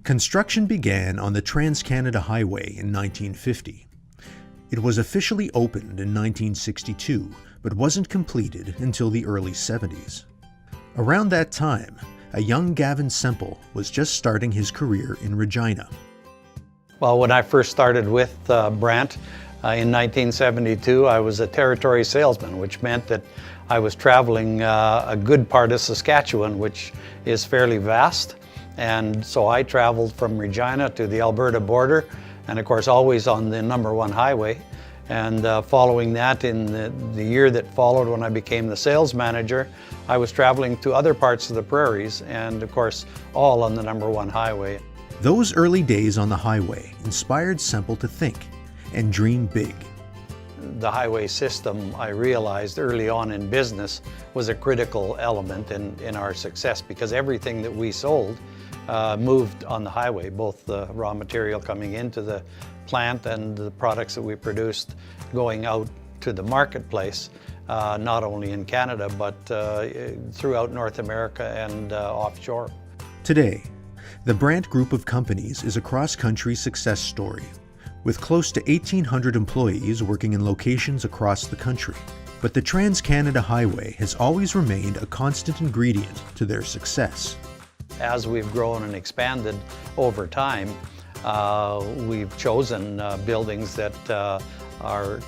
Construction began on the Trans-Canada Highway in 1950. It was officially opened in 1962, but wasn't completed until the early 70s. Around that time, a young Gavin Semple was just starting his career in Regina. Well, when I first started with Brandt in 1972, I was a territory salesman, which meant that I was traveling a good part of Saskatchewan, which is fairly vast. And so I traveled from Regina to the Alberta border, and of course always on the #1 highway. And following that, in the year that followed when I became the sales manager, I was traveling to other parts of the prairies, and of course all on the #1 highway. Those early days on the highway inspired Semple to think and dream big. The highway system, I realized early on in business, was a critical element in our success, because everything that we sold moved on the highway, both the raw material coming into the plant and the products that we produced going out to the marketplace, not only in Canada, but throughout North America and offshore. Today, the Brandt Group of companies is a cross-country success story, with close to 1,800 employees working in locations across the country. But the Trans-Canada Highway has always remained a constant ingredient to their success. As we've grown and expanded over time, we've chosen buildings that are,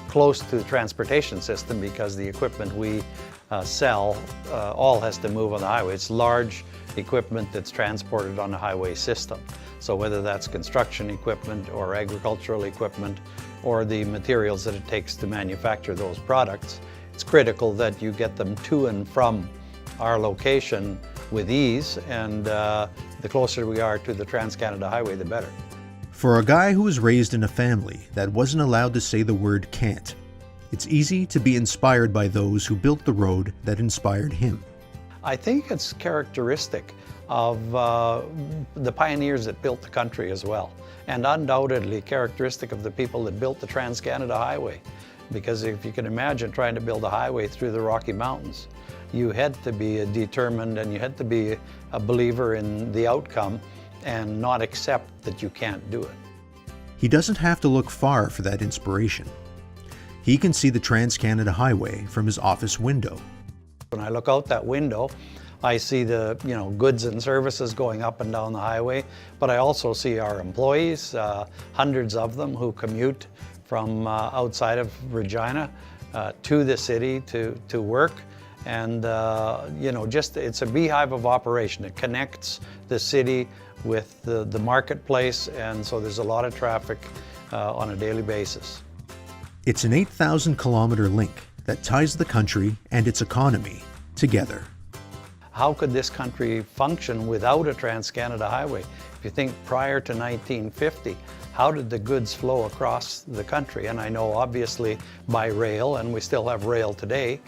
close to the transportation system, because the equipment we sell all has to move on the highway. It's large equipment that's transported on the highway system. So whether that's construction equipment or agricultural equipment or the materials that it takes to manufacture those products, it's critical that you get them to and from our location with ease, and the closer we are to the Trans-Canada Highway, the better. For a guy who was raised in a family that wasn't allowed to say the word can't, it's easy to be inspired by those who built the road that inspired him. I think it's characteristic of the pioneers that built the country as well, and undoubtedly characteristic of the people that built the Trans-Canada Highway. Because if you can imagine trying to build a highway through the Rocky Mountains, you had to be determined, and you had to be a believer in the outcome and not accept that you can't do it. He doesn't have to look far for that inspiration. He can see the Trans-Canada Highway from his office window. When I look out that window, I see the goods and services going up and down the highway, but I also see our employees, hundreds of them who commute from outside of Regina to the city to work. And it's a beehive of operation. It connects the city with the marketplace, and so there's a lot of traffic on a daily basis. It's an 8,000-kilometer link that ties the country and its economy together. How could this country function without a Trans-Canada Highway? If you think prior to 1950, how did the goods flow across the country? And I know obviously by rail, and we still have rail today,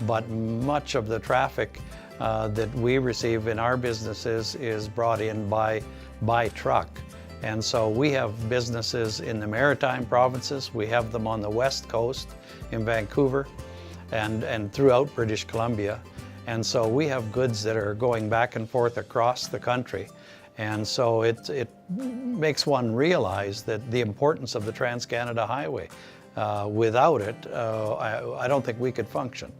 but much of the traffic that we receive in our businesses is brought in by truck. And so we have businesses in the maritime provinces. We have them on the west coast in Vancouver and throughout British Columbia. And so we have goods that are going back and forth across the country. And so it makes one realize that the importance of the Trans-Canada Highway. Without it, I don't think we could function.